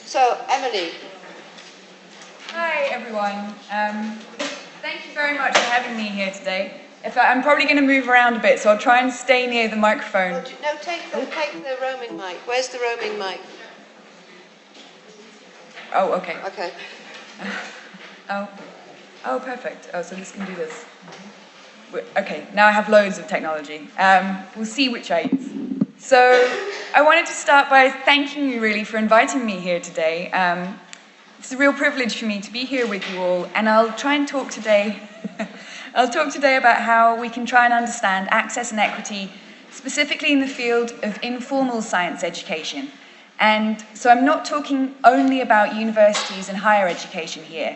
So, Emily. Hi, everyone. Thank you very much for having me here today. I'm probably going to move around a bit, so I'll try and stay near the microphone. Oh, no, take the roaming mic. Where's the roaming mic? Oh, okay. Okay. Oh, perfect. Oh, so this can do this. Okay, now I have loads of technology. We'll see which I use. So I wanted to start by thanking you really for inviting me here today. It's a real privilege for me to be here with you all, and I'll try and talk today about how we can try and understand access and equity, specifically in the field of informal science education. And so I'm not talking only about universities and higher education here.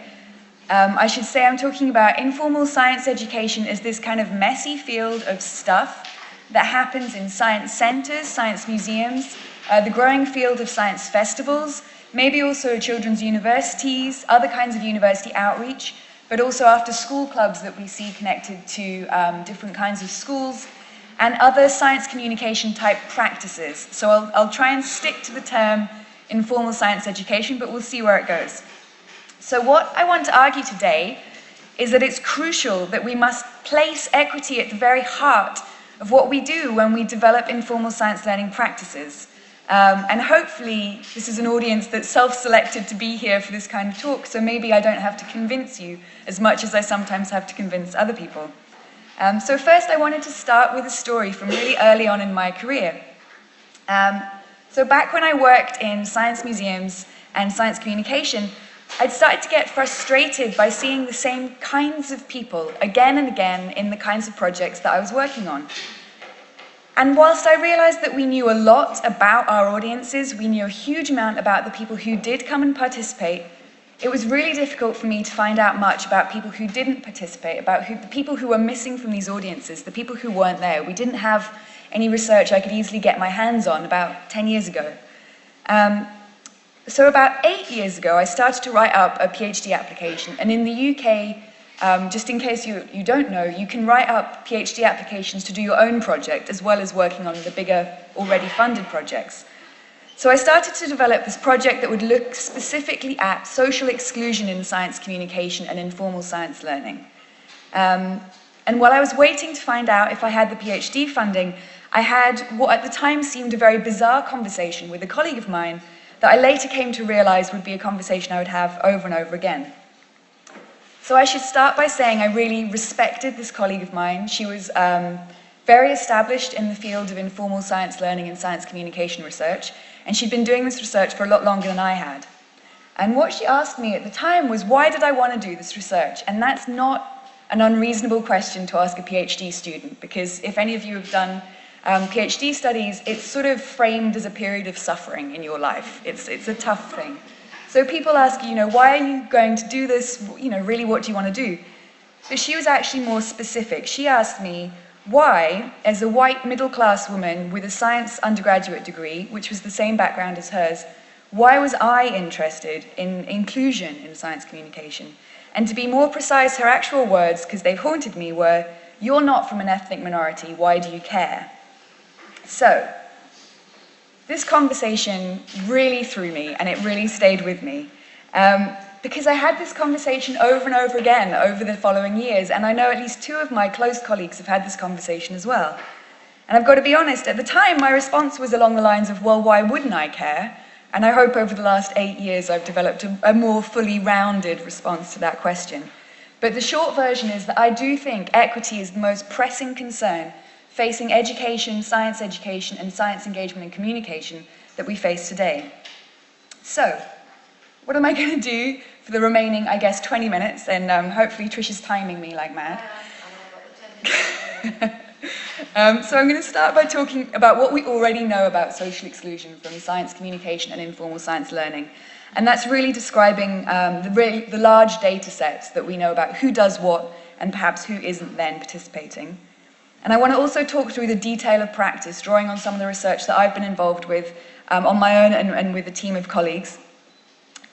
I should say I'm talking about informal science education as this kind of messy field of stuff that happens in science centers, science museums, the growing field of science festivals, maybe also children's universities, other kinds of university outreach, but also after school clubs that we see connected to different kinds of schools, and other science communication type practices. So I'll try and stick to the term informal science education, but we'll see where it goes. So what I want to argue today is that it's crucial that we must place equity at the very heart of what we do when we develop informal science learning practices. And hopefully this is an audience that's self-selected to be here for this kind of talk, so maybe I don't have to convince you as much as I sometimes have to convince other people. So first I wanted to start with a story from really early on in my career. So back when I worked in science museums and science communication, I'd started to get frustrated by seeing the same kinds of people again and again in the kinds of projects that I was working on. And whilst I realized that we knew a lot about our audiences, we knew a huge amount about the people who did come and participate, it was really difficult for me to find out much about people who didn't participate, about the people who were missing from these audiences, the people who weren't there. We didn't have any research I could easily get my hands on about 10 years ago. So about 8 years ago, I started to write up a PhD application. And in the UK, just in case you don't know, you can write up PhD applications to do your own project, as well as working on the bigger, already funded projects. So I started to develop this project that would look specifically at social exclusion in science communication and informal science learning. And while I was waiting to find out if I had the PhD funding, I had what at the time seemed a very bizarre conversation with a colleague of mine that I later came to realize would be a conversation I would have over and over again. So I should start by saying I really respected this colleague of mine. She was very established in the field of informal science learning and science communication research, and she'd been doing this research for a lot longer than I had. And what she asked me at the time was, why did I want to do this research? And that's not an unreasonable question to ask a PhD student, because if any of you have done PhD studies, it's sort of framed as a period of suffering in your life. It's a tough thing. So people ask, why are you going to do this? Really, what do you want to do? But she was actually more specific. She asked me, why, as a white middle-class woman with a science undergraduate degree, which was the same background as hers, why was I interested in inclusion in science communication? And to be more precise, her actual words, because they've haunted me, were, "You're not from an ethnic minority, why do you care?" So, this conversation really threw me, and it really stayed with me, because I had this conversation over and over again over the following years, and I know at least 2 of my close colleagues have had this conversation as well. And I've got to be honest, at the time my response was along the lines of, well, why wouldn't I care? And I hope over the last 8 years I've developed a more fully rounded response to that question. But the short version is that I do think equity is the most pressing concern facing education, and science engagement and communication that we face today. So, what am I going to do for the remaining, 20 minutes? And hopefully Trish is timing me like mad. So I'm going to start by talking about what we already know about social exclusion from science communication and informal science learning. And that's really describing the large data sets that we know about who does what and perhaps who isn't then participating. And I want to also talk through the detail of practice, drawing on some of the research that I've been involved with on my own and with a team of colleagues.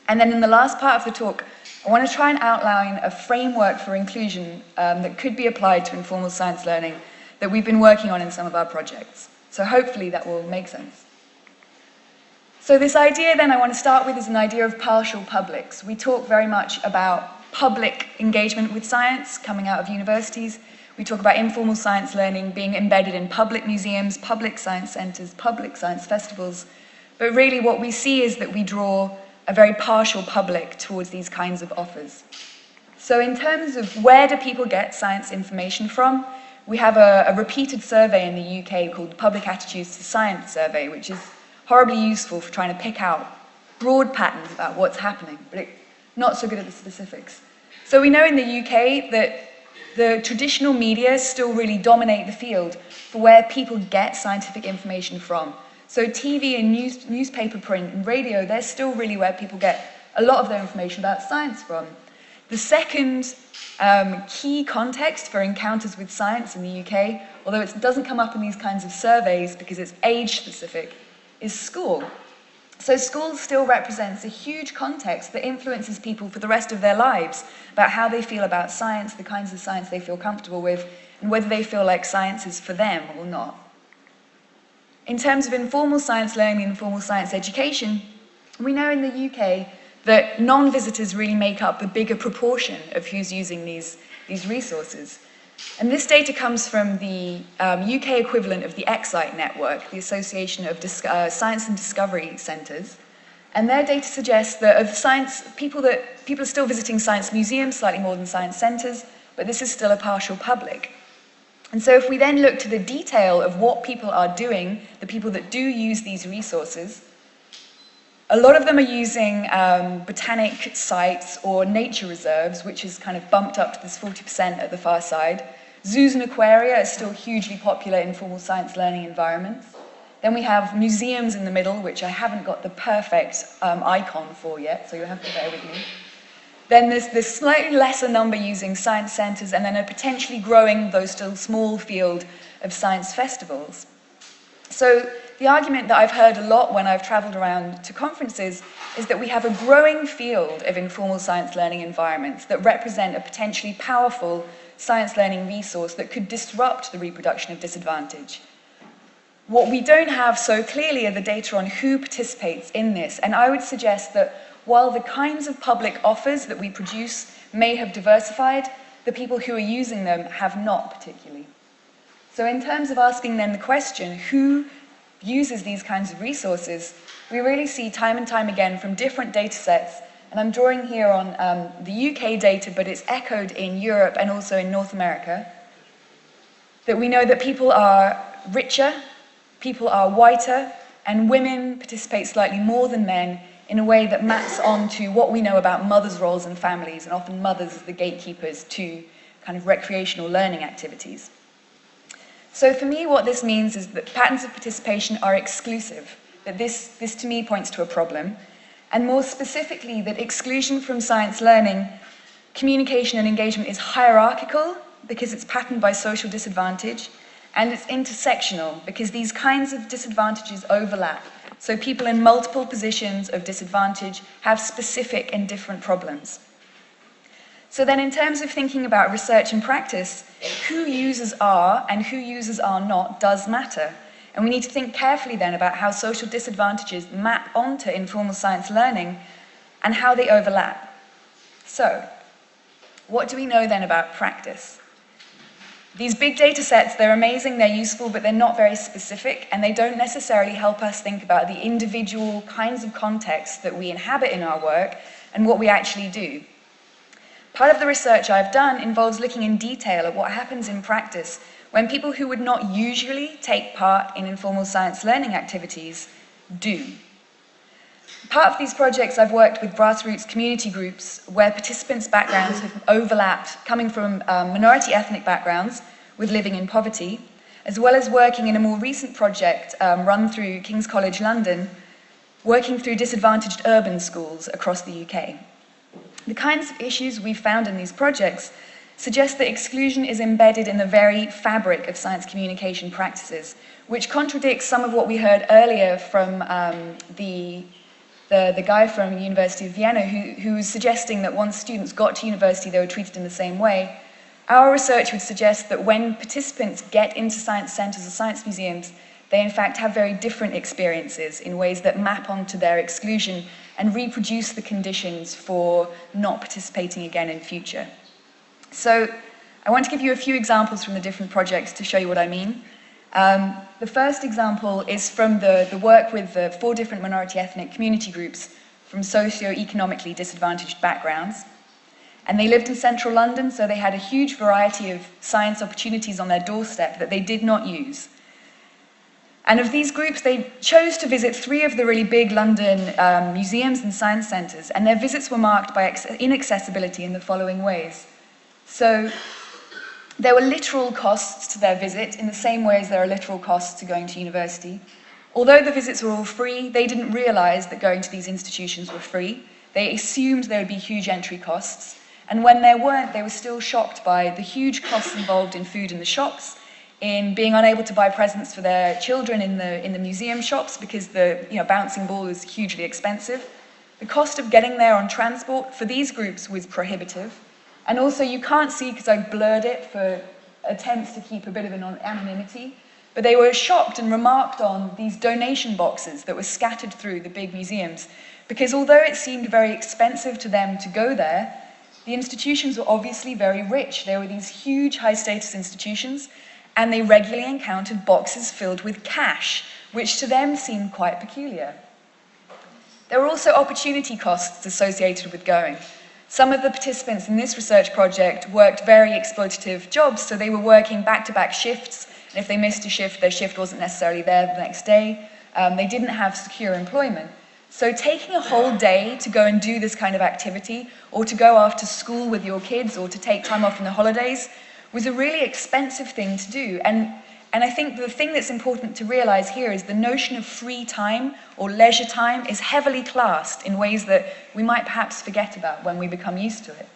And then in the last part of the talk, I want to try and outline a framework for inclusion that could be applied to informal science learning that we've been working on in some of our projects. So hopefully that will make sense. So this idea then I want to start with is an idea of partial publics. We talk very much about public engagement with science coming out of universities. We talk about informal science learning being embedded in public museums, public science centres, public science festivals. But really what we see is that we draw a very partial public towards these kinds of offers. So in terms of where do people get science information from, we have a repeated survey in the UK called the Public Attitudes to Science Survey, which is horribly useful for trying to pick out broad patterns about what's happening, but not so good at the specifics. So we know in the UK that the traditional media still really dominate the field for where people get scientific information from. So TV and newspaper print and radio, they're still really where people get a lot of their information about science from. The second key context for encounters with science in the UK, although it doesn't come up in these kinds of surveys because it's age-specific, is school. So school still represents a huge context that influences people for the rest of their lives about how they feel about science, the kinds of science they feel comfortable with, and whether they feel like science is for them or not. In terms of informal science learning and informal science education, we know in the UK that non-visitors really make up the bigger proportion of who's using these resources. And this data comes from the UK equivalent of the EUCU.NET network, the Association of Science and Discovery Centres. And their data suggests that of science, people are still visiting science museums, slightly more than science centres, but this is still a partial public. And so if we then look to the detail of what people are doing, the people that do use these resources, a lot of them are using botanic sites or nature reserves, which is kind of bumped up to this 40% at the far side. Zoos and aquaria are still hugely popular in informal science learning environments. Then we have museums in the middle, which I haven't got the perfect icon for yet, so you'll have to bear with me. Then there's this slightly lesser number using science centres, and then a potentially growing, though still small, field of science festivals. So the argument that I've heard a lot when I've travelled around to conferences is that we have a growing field of informal science learning environments that represent a potentially powerful science learning resource that could disrupt the reproduction of disadvantage. What we don't have so clearly are the data on who participates in this, and I would suggest that while the kinds of public offers that we produce may have diversified, the people who are using them have not particularly. So in terms of asking then the question, who uses these kinds of resources, we really see time and time again from different data sets, and I'm drawing here on the UK data, but it's echoed in Europe and also in North America, that we know that people are richer, people are whiter, and women participate slightly more than men in a way that maps onto what we know about mothers' roles in families, and often mothers as the gatekeepers to kind of recreational learning activities. So for me, what this means is that patterns of participation are exclusive, that this to me points to a problem, and more specifically that exclusion from science learning, communication and engagement is hierarchical because it's patterned by social disadvantage, and it's intersectional because these kinds of disadvantages overlap. So people in multiple positions of disadvantage have specific and different problems. So then in terms of thinking about research and practice, who users are and who users are not does matter. And we need to think carefully then about how social disadvantages map onto informal science learning and how they overlap. So, what do we know then about practice? These big data sets, they're amazing, they're useful, but they're not very specific, and they don't necessarily help us think about the individual kinds of contexts that we inhabit in our work and what we actually do. Part of the research I've done involves looking in detail at what happens in practice when people who would not usually take part in informal science learning activities do. Part of these projects I've worked with grassroots community groups where participants' backgrounds have overlapped, coming from minority ethnic backgrounds with living in poverty, as well as working in a more recent project run through King's College London, working through disadvantaged urban schools across the UK. The kinds of issues we've found in these projects suggest that exclusion is embedded in the very fabric of science communication practices, which contradicts some of what we heard earlier from the guy from the University of Vienna who was suggesting that once students got to university, they were treated in the same way. Our research would suggest that when participants get into science centres or science museums, they in fact have very different experiences in ways that map onto their exclusion and reproduce the conditions for not participating again in future. So I want to give you a few examples from the different projects to show you what I mean. The first example is from the work with the 4 different minority ethnic community groups from socio-economically disadvantaged backgrounds. And they lived in central London, so they had a huge variety of science opportunities on their doorstep that they did not use. And of these groups, they chose to visit 3 of the really big London museums and science centres, and their visits were marked by inaccessibility in the following ways. So there were literal costs to their visit in the same way as there are literal costs to going to university. Although the visits were all free, they didn't realise that going to these institutions were free. They assumed there would be huge entry costs. And when there weren't, they were still shocked by the huge costs involved in food in the shops, in being unable to buy presents for their children in the museum shops because the bouncing ball is hugely expensive. The cost of getting there on transport for these groups was prohibitive. And also you can't see, because I blurred it for attempts to keep a bit of an anonymity, but they were shocked and remarked on these donation boxes that were scattered through the big museums, because although it seemed very expensive to them to go there, the institutions were obviously very rich. They were these huge high-status institutions, and they regularly encountered boxes filled with cash, which to them seemed quite peculiar. There were also opportunity costs associated with going. Some of the participants in this research project worked very exploitative jobs, so they were working back-to-back shifts, and if they missed a shift, their shift wasn't necessarily there the next day. They didn't have secure employment. So taking a whole day to go and do this kind of activity, or to go after school with your kids, or to take time off in the holidays, was a really expensive thing to do. And I think the thing that's important to realize here is the notion of free time or leisure time is heavily classed in ways that we might perhaps forget about when we become used to it.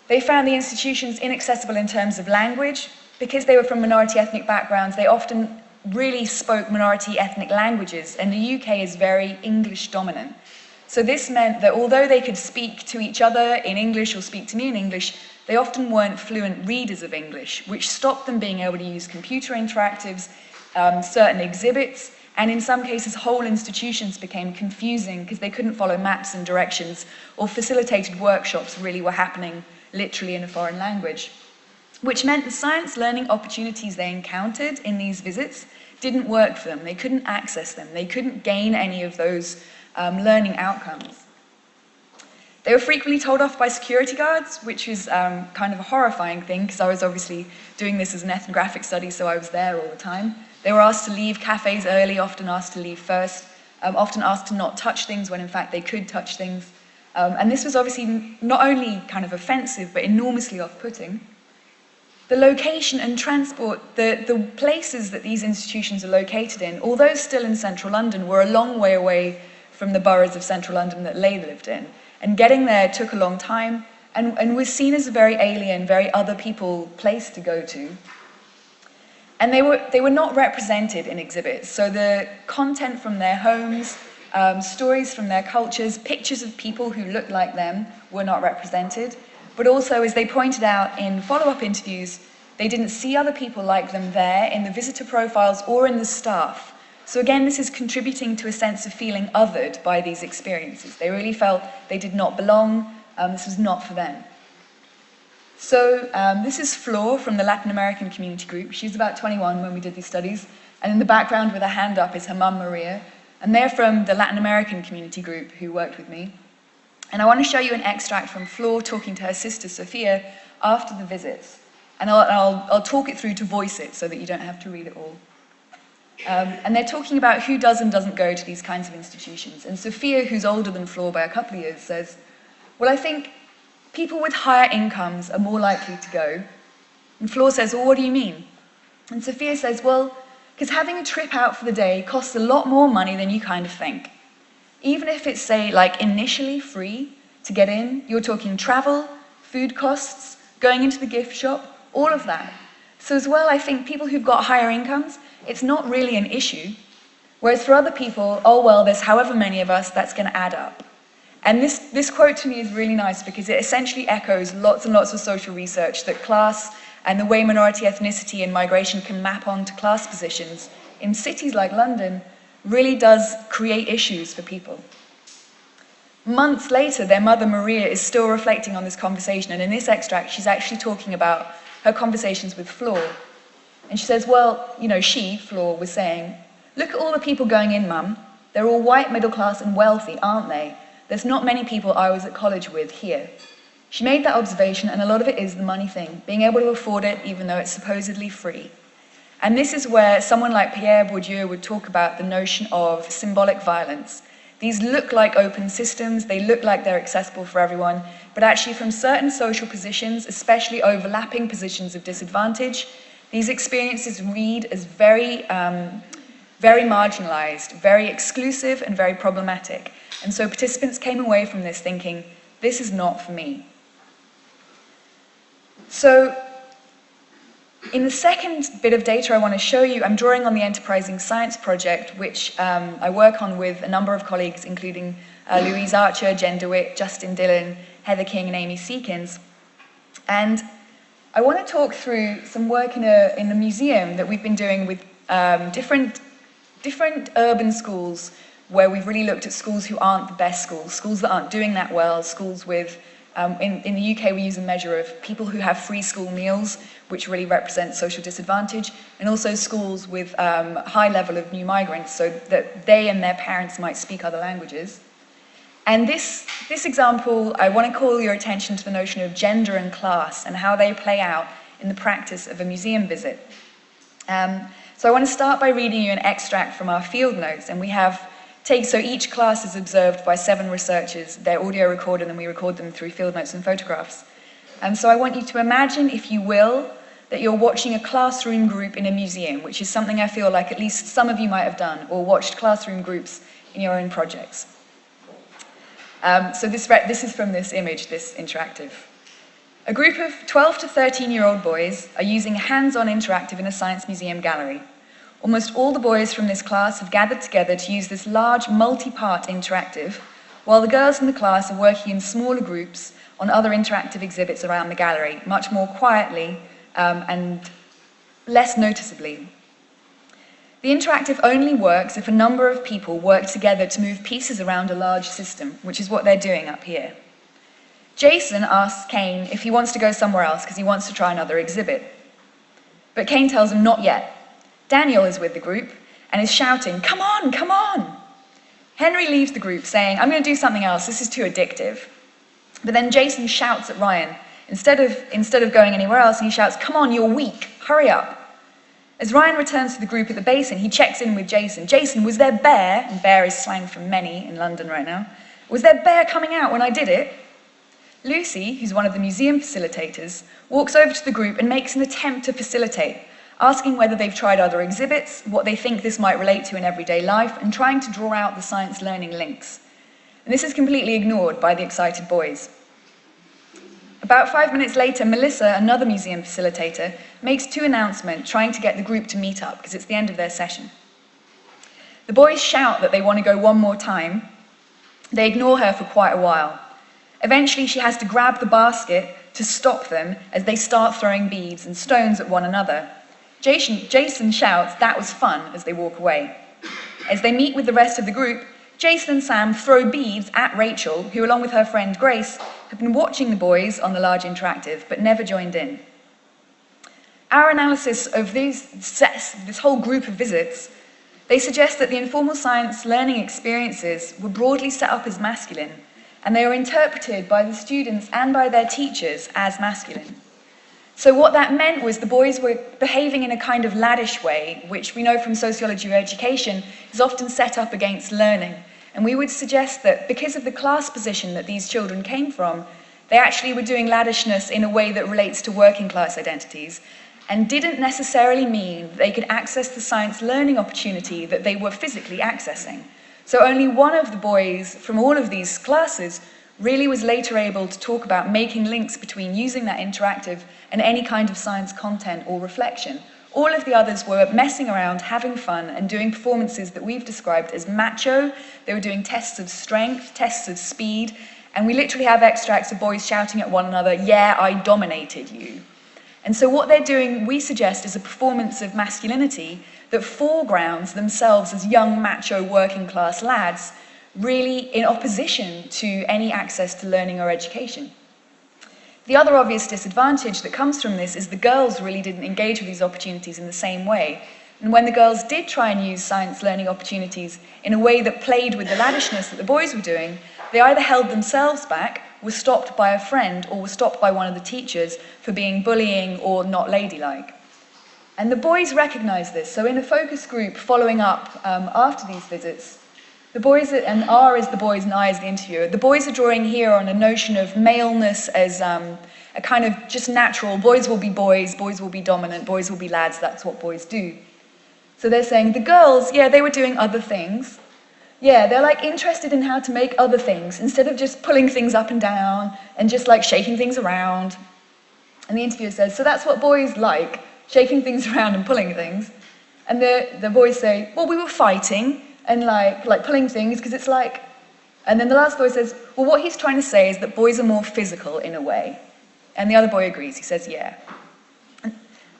They found the institutions inaccessible in terms of language. Because they were from minority ethnic backgrounds, they often really spoke minority ethnic languages, and the UK is very English dominant. So this meant that although they could speak to each other in English or speak to me in English, they often weren't fluent readers of English, which stopped them being able to use computer interactives, certain exhibits, and in some cases whole institutions became confusing because they couldn't follow maps and directions, or facilitated workshops really were happening literally in a foreign language. Which meant the science learning opportunities they encountered in these visits didn't work for them. They couldn't access them. They couldn't gain any of those learning outcomes. They were frequently told off by security guards, which was kind of a horrifying thing, because I was obviously doing this as an ethnographic study, so I was there all the time. They were asked to leave cafes early, often asked to leave first, often asked to not touch things when in fact they could touch things. And this was obviously not only kind of offensive, but enormously off-putting. The location and transport, the places that these institutions are located in, although still in central London, were a long way away from the boroughs of central London that they lived in. And getting there took a long time and was seen as a very alien, very other people place to go to. And they were not represented in exhibits. So the content from their homes, stories from their cultures, pictures of people who looked like them were not represented. But also, as they pointed out in follow-up interviews, they didn't see other people like them there in the visitor profiles or in the staff. So again, this is contributing to a sense of feeling othered by these experiences. They really felt they did not belong, this was not for them. So this is Flor from the Latin American community group. She was about 21 when we did these studies, and in the background with her hand up is her mum, Maria, and they're from the Latin American community group who worked with me. And I want to show you an extract from Flor talking to her sister, Sophia, after the visits. And I'll talk it through to voice it so that you don't have to read it all. And they're talking about who does and doesn't go to these kinds of institutions. And Sophia, who's older than Flor by a couple of years, says, well, I think people with higher incomes are more likely to go. And Flor says, well, what do you mean? And Sophia says, well, because having a trip out for the day costs a lot more money than you kind of think. Even if it's, say, like initially free to get in, you're talking travel, food costs, going into the gift shop, all of that. So as well, I think people who've got higher incomes, it's not really an issue. Whereas for other people, oh, well, there's however many of us, that's going to add up. And this quote to me is really nice because it essentially echoes lots and lots of social research that class and the way minority ethnicity and migration can map onto class positions in cities like London really does create issues for people. Months later, their mother, Maria, is still reflecting on this conversation, and in this extract, she's actually talking about her conversations with Flor. And she says, well, Flor, was saying, look at all the people going in, Mum. They're all white, middle class, and wealthy, aren't they? There's not many people I was at college with here. She made that observation, and a lot of it is the money thing, being able to afford it even though it's supposedly free. And this is where someone like Pierre Bourdieu would talk about the notion of symbolic violence. These look like open systems, they look like they're accessible for everyone, but actually from certain social positions, especially overlapping positions of disadvantage, these experiences read as very marginalized, very exclusive, and very problematic. And so participants came away from this thinking, this is not for me. So in the second bit of data I want to show you, I'm drawing on the Enterprising Science Project, which I work on with a number of colleagues, including Louise Archer, Jen DeWitt, Justin Dillon, Heather King, and Amy Seekins. And I want to talk through some work in a museum that we've been doing with different urban schools, where we've really looked at schools who aren't the best schools, schools that aren't doing that well, schools with, in the UK we use a measure of people who have free school meals, which really represent social disadvantage, and also schools with high level of new migrants, so that they and their parents might speak other languages. And this example, I want to call your attention to the notion of gender and class and how they play out in the practice of a museum visit. So I want to start by reading you an extract from our field notes, and we have so each class is observed by 7 researchers. They're audio recorded and we record them through field notes and photographs. And so I want you to imagine, if you will, that you're watching a classroom group in a museum, which is something I feel like at least some of you might have done, or watched classroom groups in your own projects. So this is from this image, this interactive. A group of 12 to 13-year-old boys are using hands-on interactive in a science museum gallery. Almost all the boys from this class have gathered together to use this large multi-part interactive, while the girls in the class are working in smaller groups on other interactive exhibits around the gallery, much more quietly and less noticeably. The interactive only works if a number of people work together to move pieces around a large system, which is what they're doing up here. Jason asks Kane if he wants to go somewhere else because he wants to try another exhibit. But Kane tells him not yet. Daniel is with the group and is shouting, "Come on, come on!" Henry leaves the group saying, "I'm going to do something else, this is too addictive." But then Jason shouts at Ryan. Instead of going anywhere else, he shouts, "Come on, you're weak, hurry up." As Ryan returns to the group at the basin, he checks in with Jason. "Jason, was there bear," and bear is slang for many in London right now, "was there bear coming out when I did it?" Lucy, who's one of the museum facilitators, walks over to the group and makes an attempt to facilitate, asking whether they've tried other exhibits, what they think this might relate to in everyday life, and trying to draw out the science learning links. And this is completely ignored by the excited boys. About 5 minutes later, Melissa, another museum facilitator, makes 2 announcements trying to get the group to meet up because it's the end of their session. The boys shout that they want to go one more time. They ignore her for quite a while. Eventually, she has to grab the basket to stop them as they start throwing beads and stones at one another. Jason shouts, "That was fun," as they walk away. As they meet with the rest of the group, Jason and Sam throw beads at Rachel, who, along with her friend Grace, have been watching the boys on the large interactive, but never joined in. Our analysis of this whole group of visits, they suggest that the informal science learning experiences were broadly set up as masculine, and they were interpreted by the students and by their teachers as masculine. So what that meant was the boys were behaving in a kind of laddish way, which we know from sociology of education is often set up against learning. And we would suggest that because of the class position that these children came from, they actually were doing laddishness in a way that relates to working class identities, and didn't necessarily mean they could access the science learning opportunity that they were physically accessing. So only one of the boys from all of these classes really was later able to talk about making links between using that interactive and any kind of science content or reflection. All of the others were messing around, having fun, and doing performances that we've described as macho. They were doing tests of strength, tests of speed, and we literally have extracts of boys shouting at one another, "Yeah, I dominated you." And so what they're doing, we suggest, is a performance of masculinity that foregrounds themselves as young, macho, working-class lads, really in opposition to any access to learning or education. The other obvious disadvantage that comes from this is the girls really didn't engage with these opportunities in the same way. And when the girls did try and use science learning opportunities in a way that played with the laddishness that the boys were doing, they either held themselves back, were stopped by a friend, or were stopped by one of the teachers for being bullying or not ladylike. And the boys recognized this. So in a focus group following up after these visits, the boys, and R is the boys and I is the interviewer, the boys are drawing here on a notion of maleness as a kind of just natural, boys will be dominant, boys will be lads, that's what boys do. So they're saying the girls, yeah, they were doing other things. Yeah, they're like interested in how to make other things instead of just pulling things up and down and just like shaking things around. And the interviewer says, so that's what boys like, shaking things around and pulling things. And the boys say, well, we were fighting and like pulling things because it's like, and then the last boy says, well, what he's trying to say is that boys are more physical in a way. And the other boy agrees, he says, yeah.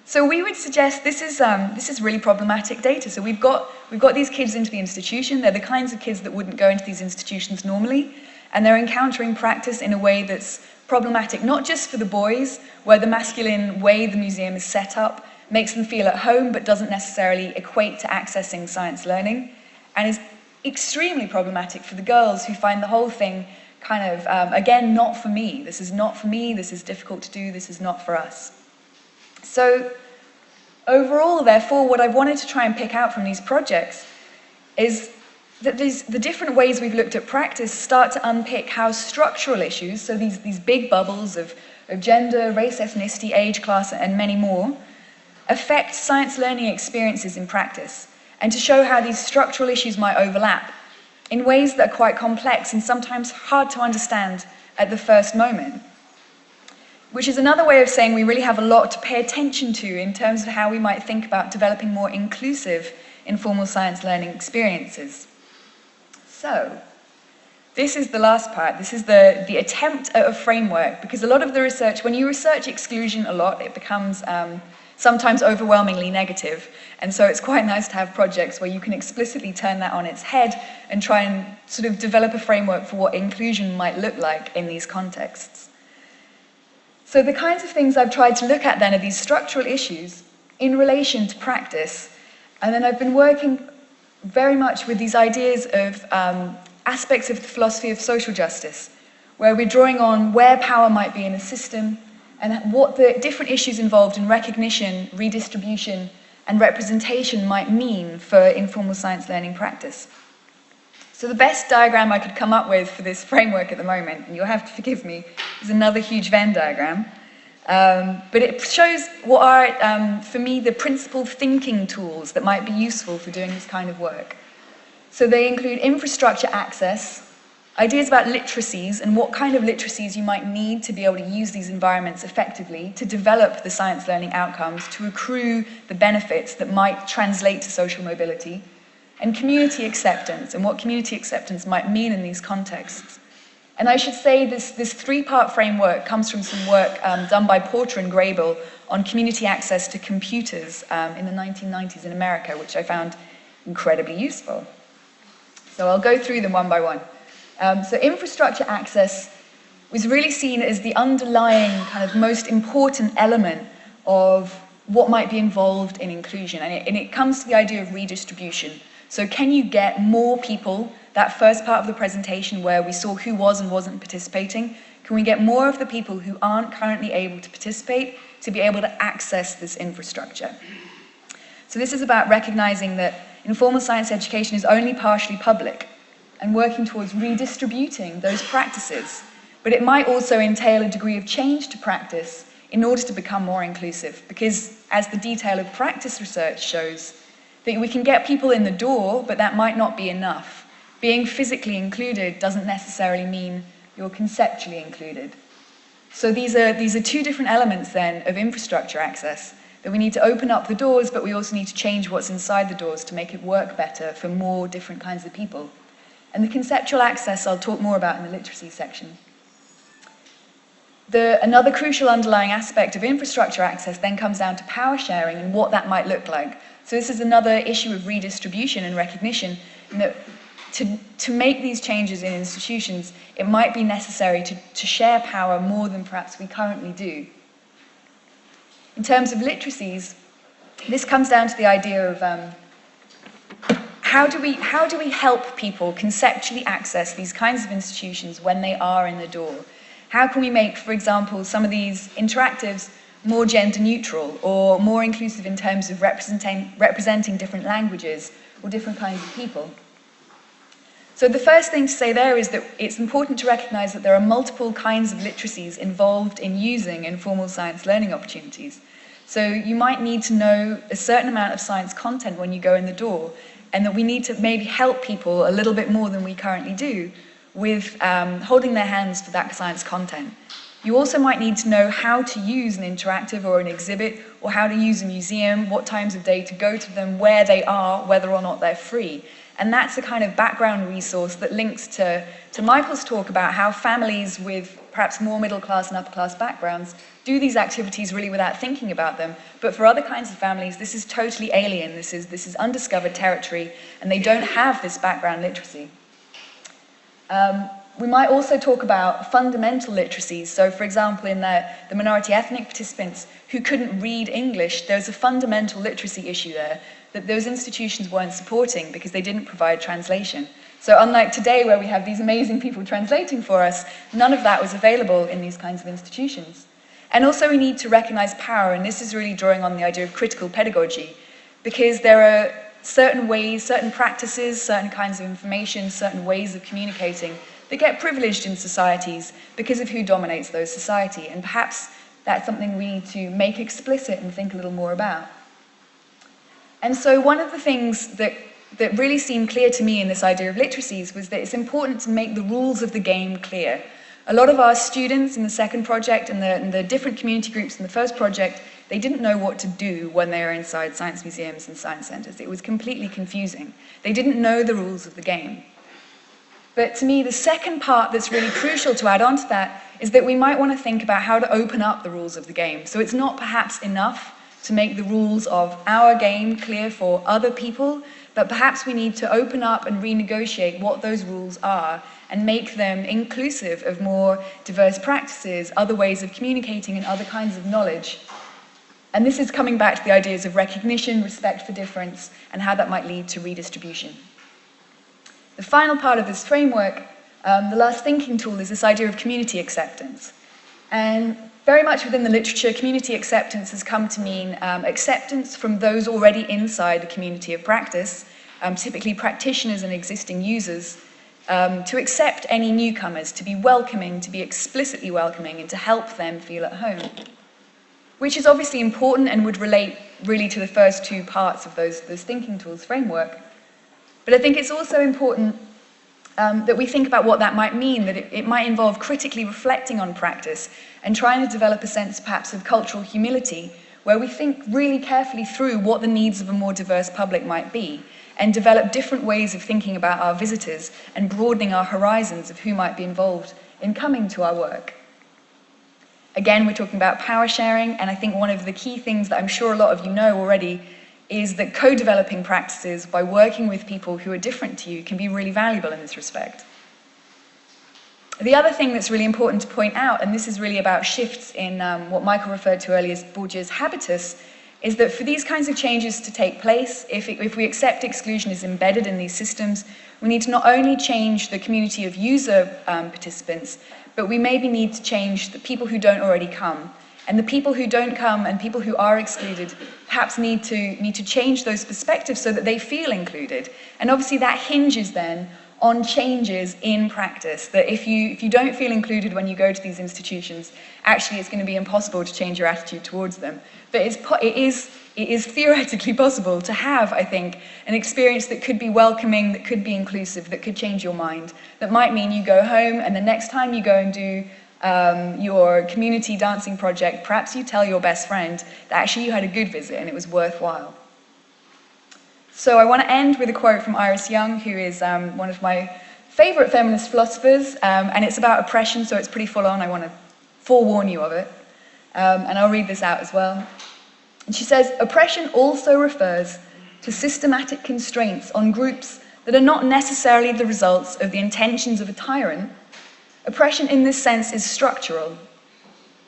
So we would suggest this is really problematic data. So we've got these kids into the institution. They're the kinds of kids that wouldn't go into these institutions normally, and they're encountering practice in a way that's problematic, not just for the boys, where the masculine way the museum is set up makes them feel at home, but doesn't necessarily equate to accessing science learning, and is extremely problematic for the girls who find the whole thing kind of, again, not for me. This is not for me, this is difficult to do, this is not for us. So overall, therefore, what I wanted to try and pick out from these projects is that the different ways we've looked at practice start to unpick how structural issues, so these big bubbles of gender, race, ethnicity, age, class, and many more, affect science learning experiences in practice, and to show how these structural issues might overlap in ways that are quite complex and sometimes hard to understand at the first moment. Which is another way of saying we really have a lot to pay attention to in terms of how we might think about developing more inclusive informal science learning experiences. So, this is the last part. This is the attempt at a framework, because a lot of the research, when you research exclusion a lot, it becomes sometimes overwhelmingly negative. And so it's quite nice to have projects where you can explicitly turn that on its head and try and sort of develop a framework for what inclusion might look like in these contexts. So the kinds of things I've tried to look at then are these structural issues in relation to practice. And then I've been working very much with these ideas of aspects of the philosophy of social justice, where we're drawing on where power might be in a system and what the different issues involved in recognition, redistribution, and representation might mean for informal science learning practice. So the best diagram I could come up with for this framework at the moment, and you'll have to forgive me, is another huge Venn diagram. But it shows what are, for me, the principal thinking tools that might be useful for doing this kind of work. So they include infrastructure access, ideas about literacies and what kind of literacies you might need to be able to use these environments effectively to develop the science learning outcomes, to accrue the benefits that might translate to social mobility, and community acceptance, and what community acceptance might mean in these contexts. And I should say this three-part framework comes from some work done by Porter and Grable on community access to computers in the 1990s in America, which I found incredibly useful. So I'll go through them one by one. So infrastructure access was really seen as the underlying kind of most important element of what might be involved in inclusion. And it comes to the idea of redistribution. So can you get more people, that first part of the presentation where we saw who was and wasn't participating, can we get more of the people who aren't currently able to participate to be able to access this infrastructure? So this is about recognizing that informal science education is only partially public and working towards redistributing those practices. But it might also entail a degree of change to practice in order to become more inclusive, because as the detail of practice research shows, that we can get people in the door, but that might not be enough. Being physically included doesn't necessarily mean you're conceptually included. So these are two different elements then of infrastructure access, that we need to open up the doors, but we also need to change what's inside the doors to make it work better for more different kinds of people. And the conceptual access I'll talk more about in the literacy section. Another crucial underlying aspect of infrastructure access then comes down to power sharing and what that might look like. So this is another issue of redistribution and recognition, in that to make these changes in institutions, it might be necessary to share power more than perhaps we currently do. In terms of literacies, this comes down to the idea of how do we help people conceptually access these kinds of institutions when they are in the door? How can we make, for example, some of these interactives more gender neutral or more inclusive in terms of representing different languages or different kinds of people? So the first thing to say there is that it's important to recognize that there are multiple kinds of literacies involved in using informal science learning opportunities. So you might need to know a certain amount of science content when you go in the door, and that we need to maybe help people a little bit more than we currently do with holding their hands for that science content. You also might need to know how to use an interactive or an exhibit, or how to use a museum, what times of day to go to them, where they are, whether or not they're free. And that's the kind of background resource that links to Michael's talk about how families with perhaps more middle class and upper class backgrounds do these activities really without thinking about them. But for other kinds of families, this is totally alien. This is undiscovered territory, and they don't have this background literacy. We might also talk about fundamental literacies. So, for example, in the minority ethnic participants who couldn't read English, there's a fundamental literacy issue there that those institutions weren't supporting because they didn't provide translation. So unlike today, where we have these amazing people translating for us, none of that was available in these kinds of institutions. And also we need to recognize power, and this is really drawing on the idea of critical pedagogy, because there are certain ways, certain practices, certain kinds of information, certain ways of communicating that get privileged in societies because of who dominates those society. And perhaps that's something we need to make explicit and think a little more about. And so one of the things that really seemed clear to me in this idea of literacies was that it's important to make the rules of the game clear. A lot of our students in the second project and the different community groups in the first project, they didn't know what to do when they were inside science museums and science centers. It was completely confusing. They didn't know the rules of the game. But to me, the second part that's really crucial to add on to that is that we might want to think about how to open up the rules of the game. So it's not perhaps enough to make the rules of our game clear for other people, but perhaps we need to open up and renegotiate what those rules are and make them inclusive of more diverse practices, other ways of communicating, and other kinds of knowledge. And this is coming back to the ideas of recognition, respect for difference, and how that might lead to redistribution. The final part of this framework, the last thinking tool, is this idea of community acceptance. And very much within the literature, community acceptance has come to mean acceptance from those already inside the community of practice, typically practitioners and existing users, to accept any newcomers, to be welcoming, to be explicitly welcoming, and to help them feel at home. Which is obviously important and would relate really to the first two parts of those thinking tools framework. But I think it's also important that we think about what that might mean, that it might involve critically reflecting on practice and trying to develop a sense perhaps of cultural humility, where we think really carefully through what the needs of a more diverse public might be, and develop different ways of thinking about our visitors and broadening our horizons of who might be involved in coming to our work. Again, we're talking about power sharing, and I think one of the key things that I'm sure a lot of you know already is that co-developing practices by working with people who are different to you can be really valuable in this respect. The other thing that's really important to point out, and this is really about shifts in what Michael referred to earlier as Bourdieu's habitus, is that for these kinds of changes to take place, if we accept exclusion is embedded in these systems, we need to not only change the community of user participants, but we maybe need to change the people who don't already come. And the people who don't come and people who are excluded perhaps need to change those perspectives so that they feel included. And obviously that hinges then on changes in practice, that if you don't feel included when you go to these institutions, actually it's going to be impossible to change your attitude towards them. But it is theoretically possible to have, I think, an experience that could be welcoming, that could be inclusive, that could change your mind, that might mean you go home and the next time you go and do your community dancing project, perhaps you tell your best friend that actually you had a good visit and it was worthwhile. So I want to end with a quote from Iris Young, who is one of my favorite feminist philosophers, and it's about oppression, so it's pretty full on. I want to forewarn you of it. And I'll read this out as well. And she says, oppression also refers to systematic constraints on groups that are not necessarily the results of the intentions of a tyrant. Oppression in this sense is structural,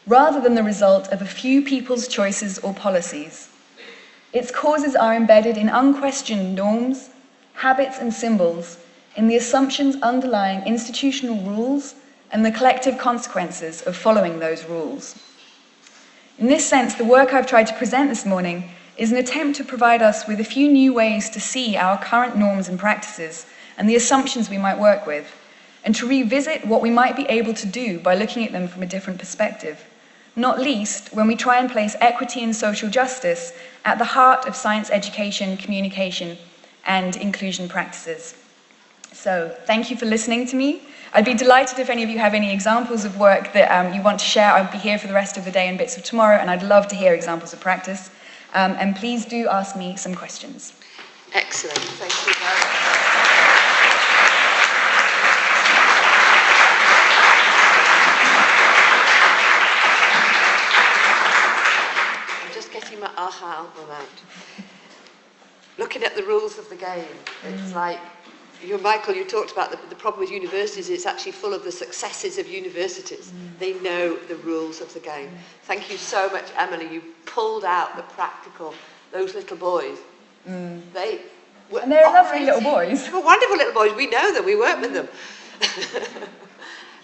rather than the result of a few people's choices or policies. Its causes are embedded in unquestioned norms, habits and symbols, in the assumptions underlying institutional rules and the collective consequences of following those rules. In this sense, the work I've tried to present this morning is an attempt to provide us with a few new ways to see our current norms and practices and the assumptions we might work with, and to revisit what we might be able to do by looking at them from a different perspective, not least when we try and place equity and social justice at the heart of science education, communication, and inclusion practices. So, thank you for listening to me. I'd be delighted if any of you have any examples of work that you want to share. I'll be here for the rest of the day and bits of tomorrow, and I'd love to hear examples of practice. And please do ask me some questions. Excellent. Thank you very much. I'm just getting my aha album out. Looking at the rules of the game, it's like, Michael, you talked about the problem with universities. It's actually full of the successes of universities. They know the rules of the game. Thank you so much, Emily. You pulled out the practical. Those little boys, they were And they're lovely little boys. They were wonderful little boys. We know them. We work with them.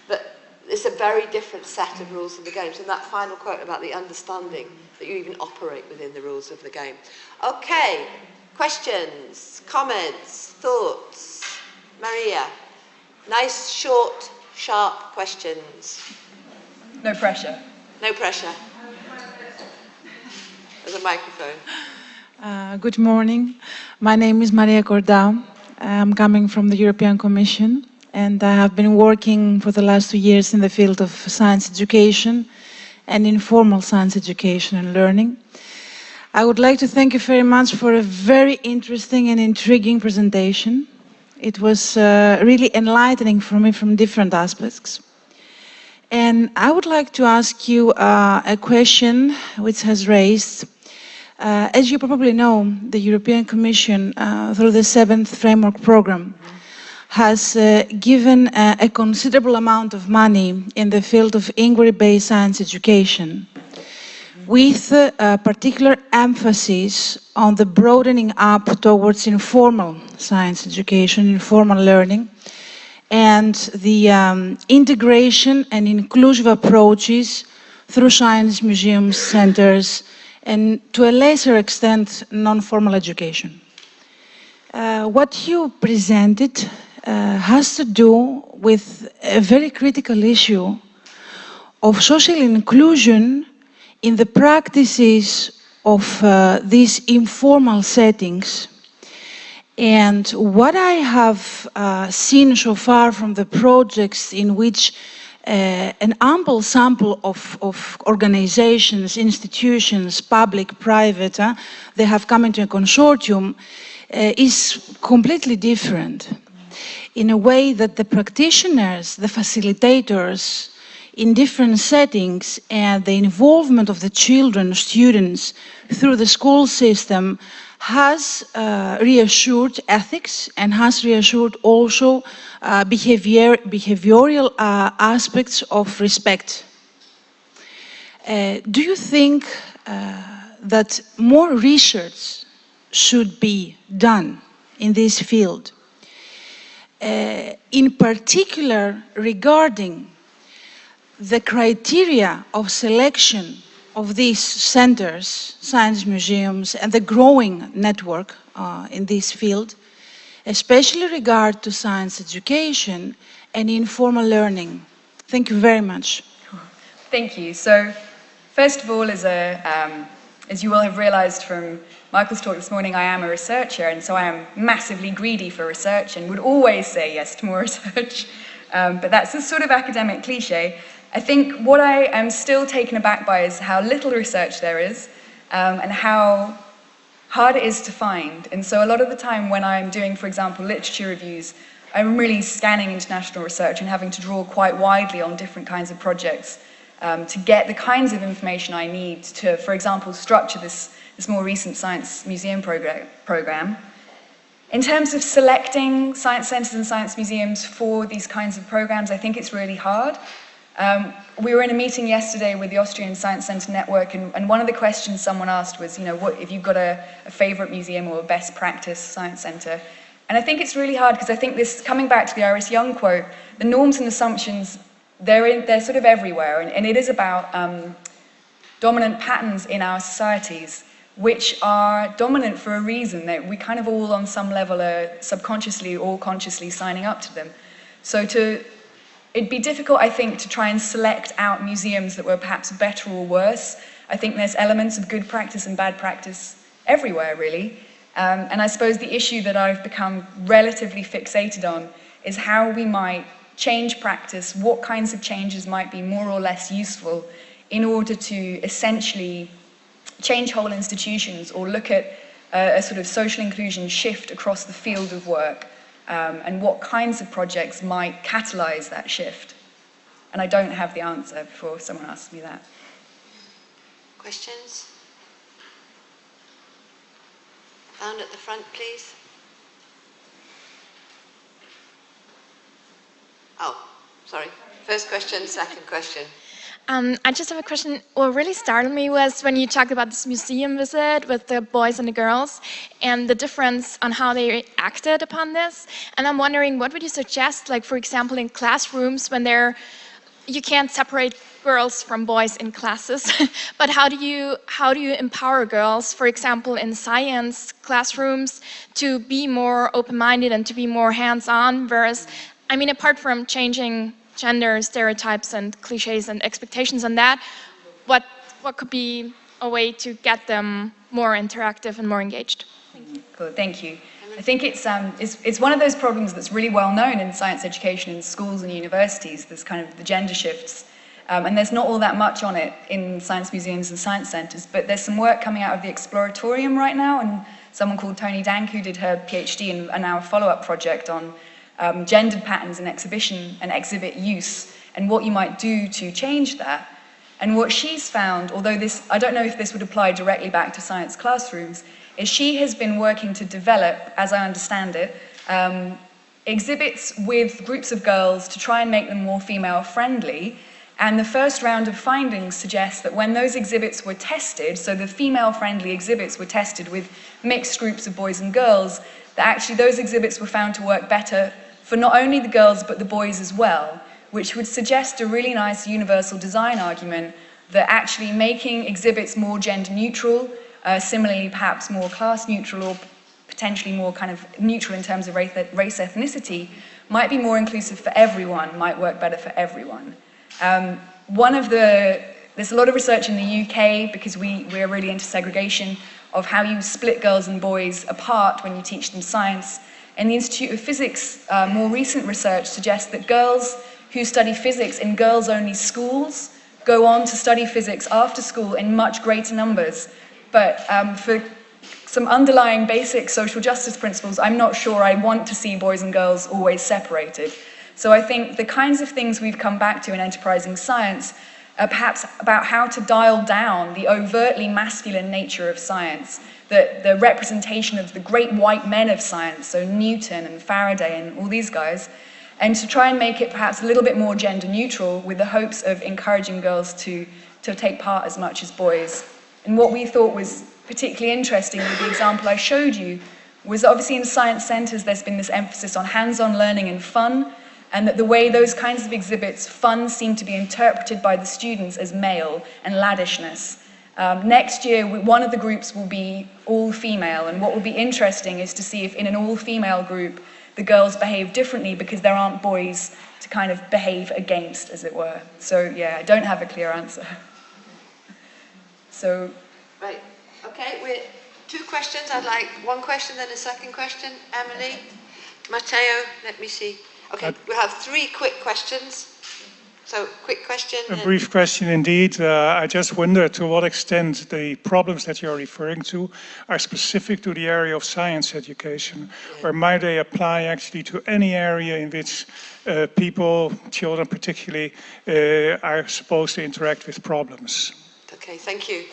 But it's a very different set of rules of the game. So that final quote about the understanding that you even operate within the rules of the game. Okay, questions, comments, thoughts? Maria, nice, short, sharp questions. No pressure. No pressure. There's a microphone. Good morning. My name is Maria Cordau. I'm coming from the European Commission, and I have been working for the last 2 years in the field of science education and informal science education and learning. I would like to thank you very much for a very interesting and intriguing presentation. It was really enlightening for me from different aspects. And I would like to ask you a question which has raised. As you probably know, the European Commission, through the 7th Framework Programme, has given a considerable amount of money in the field of inquiry-based science education, with a particular emphasis on the broadening up towards informal science education, informal learning, and the integration and inclusive approaches through science museums, centers, and to a lesser extent, non-formal education. What you presented has to do with a very critical issue of social inclusion in the practices of these informal settings. And what I have seen so far from the projects in which an ample sample of organizations, institutions, public, private, they have come into a consortium, is completely different. In a way that the practitioners, the facilitators, in different settings, and the involvement of the children, students, through the school system has reassured ethics and has reassured also behavioral aspects of respect. Do you think that more research should be done in this field, in particular regarding the criteria of selection of these centers, science museums, and the growing network in this field, especially regard to science education and informal learning? Thank you very much. Thank you. So, first of all, as you will have realized from Michael's talk this morning, I am a researcher, and so I am massively greedy for research and would always say yes to more research. But that's a sort of academic cliche. I think what I am still taken aback by is how little research there is, and how hard it is to find. And so a lot of the time when I'm doing, for example, literature reviews, I'm really scanning international research and having to draw quite widely on different kinds of projects to get the kinds of information I need to, for example, structure this more recent science museum program. In terms of selecting science centres and science museums for these kinds of programs, I think it's really hard. We were in a meeting yesterday with the Austrian Science Centre Network, and one of the questions someone asked was, what if you've got a favourite museum or a best practice science centre? And I think it's really hard because I think this, coming back to the Iris Young quote, the norms and assumptions, they're sort of everywhere, and it is about dominant patterns in our societies, which are dominant for a reason, that we kind of all on some level are subconsciously or consciously signing up to them. So it'd be difficult, I think, to try and select out museums that were perhaps better or worse. I think there's elements of good practice and bad practice everywhere, really. And I suppose the issue that I've become relatively fixated on is how we might change practice, what kinds of changes might be more or less useful in order to essentially change whole institutions or look at a sort of social inclusion shift across the field of work, and what kinds of projects might catalyse that shift. And I don't have the answer before someone asks me that. Questions? Down at the front, please. Oh, sorry. First question, second question. I just have a question. What really startled me was when you talked about this museum visit with the boys and the girls and the difference on how they acted upon this. And I'm wondering, what would you suggest, like, for example, in classrooms when you can't separate girls from boys in classes, but how do you empower girls, for example, in science classrooms, to be more open-minded and to be more hands-on, whereas, I mean, apart from changing gender stereotypes and cliches and expectations on that, what could be a way to get them more interactive and more engaged? Thank you. Cool, thank you. I think it's one of those problems that's really well known in science education in schools and universities, this kind of the gender shifts. And there's not all that much on it in science museums and science centres, but there's some work coming out of the Exploratorium right now, and someone called Toni Danku did her PhD and now a follow-up project on gendered patterns in exhibition and exhibit use, and what you might do to change that. And what she's found, although I don't know if this would apply directly back to science classrooms, is she has been working to develop, as I understand it, exhibits with groups of girls to try and make them more female-friendly. And the first round of findings suggests that when those exhibits were tested, so the female-friendly exhibits were tested with mixed groups of boys and girls, that actually those exhibits were found to work better for not only the girls but the boys as well, which would suggest a really nice universal design argument that actually making exhibits more gender neutral, similarly perhaps more class neutral or potentially more kind of neutral in terms of race ethnicity, might be more inclusive for everyone, might work better for everyone. There's a lot of research in the UK, because we're really into segregation, of how you split girls and boys apart when you teach them science. And the Institute of Physics, more recent research suggests that girls who study physics in girls-only schools go on to study physics after school in much greater numbers. But for some underlying basic social justice principles, I'm not sure I want to see boys and girls always separated. So I think the kinds of things we've come back to in enterprising science are perhaps about how to dial down the overtly masculine nature of science, the representation of the great white men of science, so Newton and Faraday and all these guys, and to try and make it perhaps a little bit more gender neutral with the hopes of encouraging girls to take part as much as boys. And what we thought was particularly interesting with the example I showed you was obviously in science centres there's been this emphasis on hands-on learning and fun, and that the way those kinds of exhibits, fun, seem to be interpreted by the students as male and laddishness. Next year, one of the groups will be all-female, and what will be interesting is to see if in an all-female group, the girls behave differently because there aren't boys to kind of behave against, as it were. So, yeah, I don't have a clear answer. So... Right, okay, two questions. I'd like one question, then a second question. Emily, Matteo, let me see. Okay, we'll have three quick questions. So, quick question. A brief question indeed. I just wonder to what extent the problems that you're referring to are specific to the area of science education, or might they apply actually to any area in which people, children particularly, are supposed to interact with problems? Okay, thank you.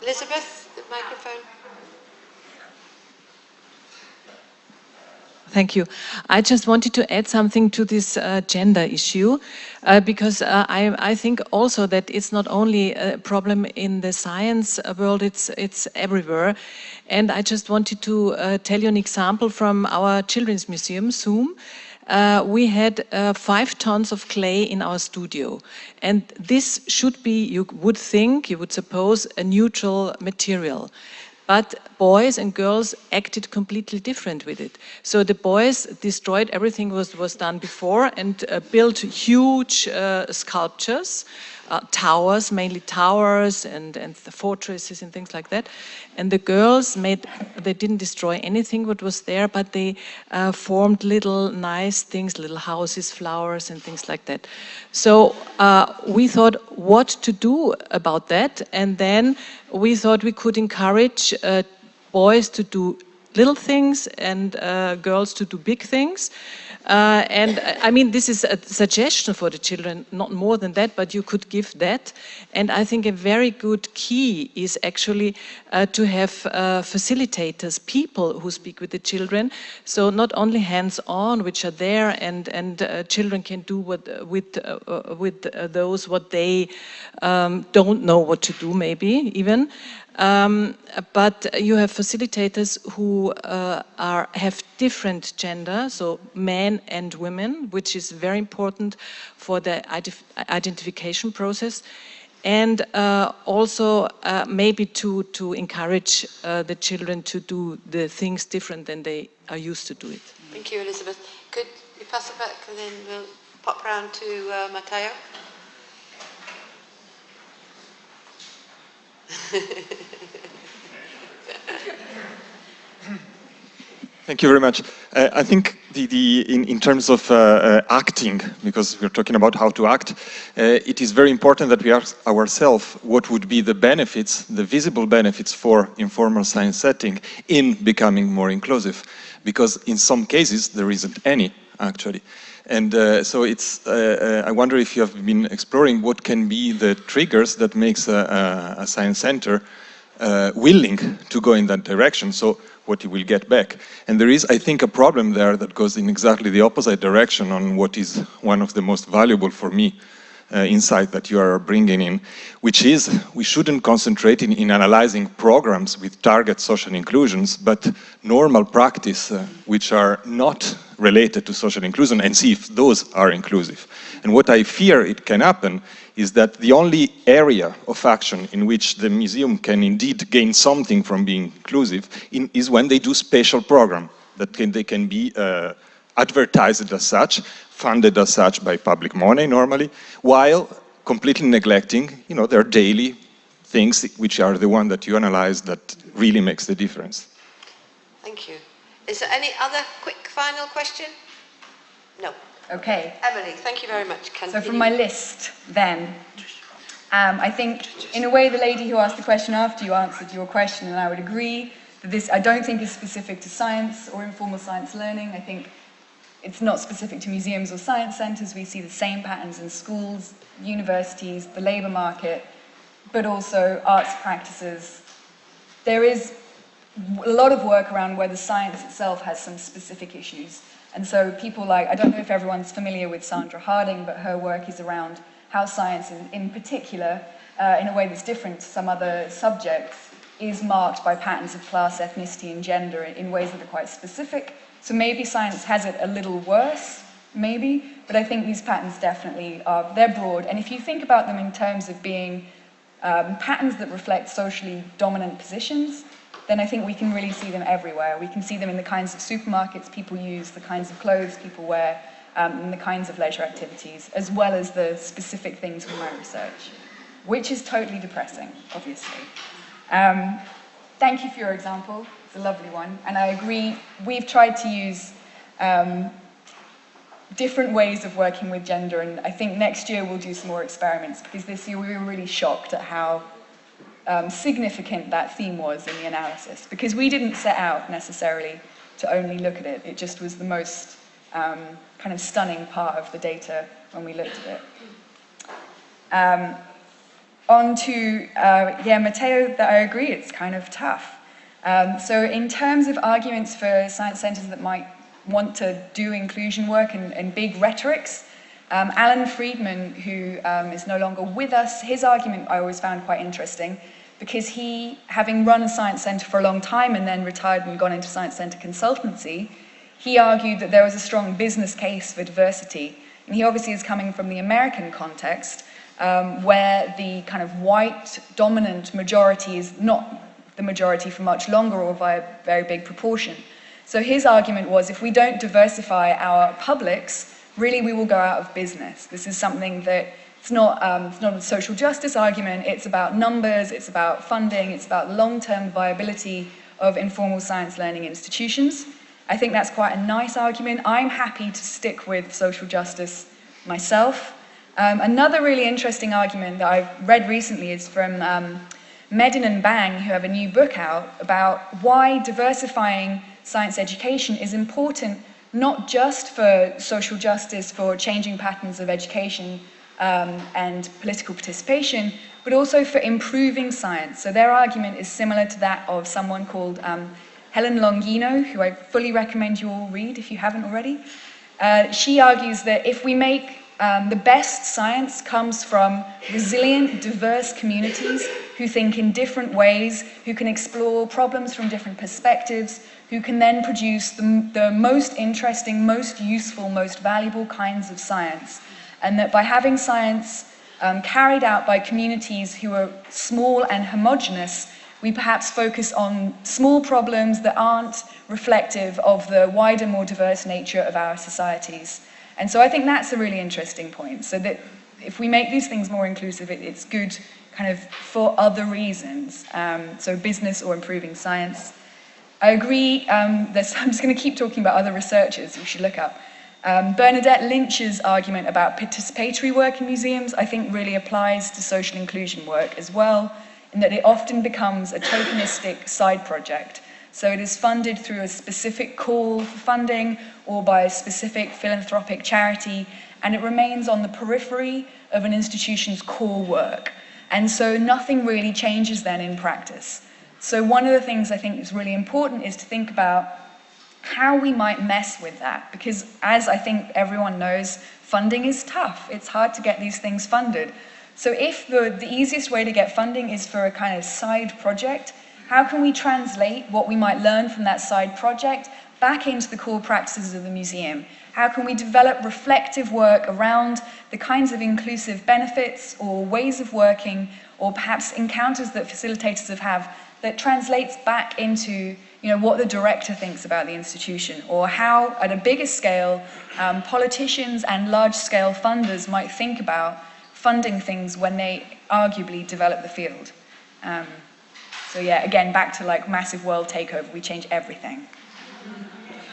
Elizabeth, the microphone. Thank you. I just wanted to add something to this gender issue, because I think also that it's not only a problem in the science world, it's everywhere. And I just wanted to tell you an example from our children's museum, Zoom. We had 5 tons of clay in our studio. And this should be, you would suppose, a neutral material. But boys and girls acted completely different with it. So the boys destroyed everything was done before and built huge sculptures, towers, mainly towers and the fortresses and things like that. And the girls they didn't destroy anything what was there, but they formed little nice things, little houses, flowers and things like that. So we thought what to do about that, and then we thought we could encourage boys to do little things and girls to do big things. And I mean, this is a suggestion for the children, not more than that, but you could give that. And I think a very good key is actually to have facilitators, people who speak with the children. So not only hands-on, which are there, and children can do with those what they don't know what to do, maybe even. But you have facilitators who have different gender, so men and women, which is very important for the identification process, and also maybe to encourage the children to do the things different than they are used to do it. Thank you, Elizabeth. Could you pass it back and then we'll pop round to Matteo? Thank you very much. I think in terms of acting, because we're talking about how to act, it is very important that we ask ourselves what would be the benefits, the visible benefits for informal science setting in becoming more inclusive, because in some cases there isn't any actually. And so it's, I wonder if you have been exploring what can be the triggers that makes a science center willing to go in that direction, so what you will get back. And there is, I think, a problem there that goes in exactly the opposite direction on what is one of the most valuable for me insight that you are bringing in, which is we shouldn't concentrate in analyzing programs with target social inclusions, but normal practice which are not related to social inclusion, and see if those are inclusive. And what I fear it can happen is that the only area of action in which the museum can indeed gain something from being inclusive is when they do special program that they can be advertised as such, funded as such by public money normally, while completely neglecting, you know, their daily things, which are the one that you analyze that really makes the difference. Thank you. Is there any other quick final question? No. Okay. Emily, thank you very much. So from my list, then, I think, in a way, the lady who asked the question after you answered your question, and I would agree that this, I don't think, is specific to science or informal science learning. I think it's not specific to museums or science centres. We see the same patterns in schools, universities, the labour market, but also arts practices. There is a lot of work around where the science itself has some specific issues. And so people like, I don't know if everyone's familiar with Sandra Harding, but her work is around how science in particular, in a way that's different to some other subjects, is marked by patterns of class, ethnicity, and gender in ways that are quite specific. So maybe science has it a little worse, maybe, but I think these patterns definitely are, they're broad. And if you think about them in terms of being patterns that reflect socially dominant positions, then I think we can really see them everywhere. We can see them in the kinds of supermarkets people use, the kinds of clothes people wear, and the kinds of leisure activities, as well as the specific things from my research, which is totally depressing, obviously. Thank you for your example. It's a lovely one. And I agree, we've tried to use different ways of working with gender, and I think next year we'll do some more experiments, because this year we were really shocked at how significant that theme was in the analysis, because we didn't set out necessarily to only look at it. It just was the most kind of stunning part of the data when we looked at it. On to, Matteo, that I agree, it's kind of tough. So in terms of arguments for science centres that might want to do inclusion work and big rhetorics, Alan Friedman, who is no longer with us, his argument I always found quite interesting, because he, having run a science centre for a long time and then retired and gone into science centre consultancy, he argued that there was a strong business case for diversity. And he obviously is coming from the American context, where the kind of white dominant majority is not the majority for much longer or by a very big proportion. So his argument was, if we don't diversify our publics, really we will go out of business. This is something that it's not a social justice argument, it's about numbers, it's about funding, it's about long-term viability of informal science learning institutions. I think that's quite a nice argument. I'm happy to stick with social justice myself. Another really interesting argument that I've read recently is from Medin and Bang, who have a new book out about why diversifying science education is important, not just for social justice, for changing patterns of education and political participation, but also for improving science. So their argument is similar to that of someone called Helen Longino, who I fully recommend you all read if you haven't already. She argues that if we make the best science comes from resilient, diverse communities who think in different ways, who can explore problems from different perspectives, who can then produce the most interesting, most useful, most valuable kinds of science. And that by having science carried out by communities who are small and homogeneous, we perhaps focus on small problems that aren't reflective of the wider, more diverse nature of our societies. And so I think that's a really interesting point. So that if we make these things more inclusive, it's good kind of for other reasons. So business or improving science. I agree, I'm just going to keep talking about other researchers you should look up. Bernadette Lynch's argument about participatory work in museums, I think really applies to social inclusion work as well, in that it often becomes a tokenistic side project. So it is funded through a specific call for funding or by a specific philanthropic charity, and it remains on the periphery of an institution's core work. And so nothing really changes then in practice. So one of the things I think is really important is to think about how we might mess with that, because as I think everyone knows, funding is tough. It's hard to get these things funded. So if the easiest way to get funding is for a kind of side project, how can we translate what we might learn from that side project back into the core practices of the museum? How can we develop reflective work around the kinds of inclusive benefits or ways of working, or perhaps encounters that facilitators have that translates back into what the director thinks about the institution, or how, at a bigger scale, politicians and large-scale funders might think about funding things when they arguably develop the field. So yeah, again, back to like massive world takeover, we change everything.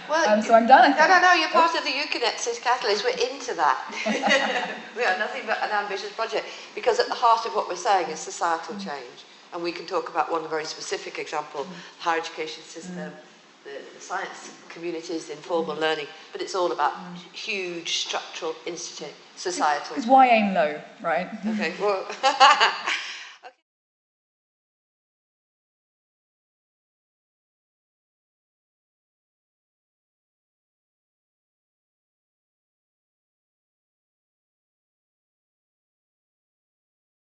Well, so I'm done, I think. No, you're part of the EUCU.NET Cis Catalyst. We're into that. We are nothing but an ambitious project, because at the heart of what we're saying is societal change. And we can talk about one very specific example, the higher education system, the science communities, informal learning, but it's all about huge structural societal. Because why aim low, right? Okay, well,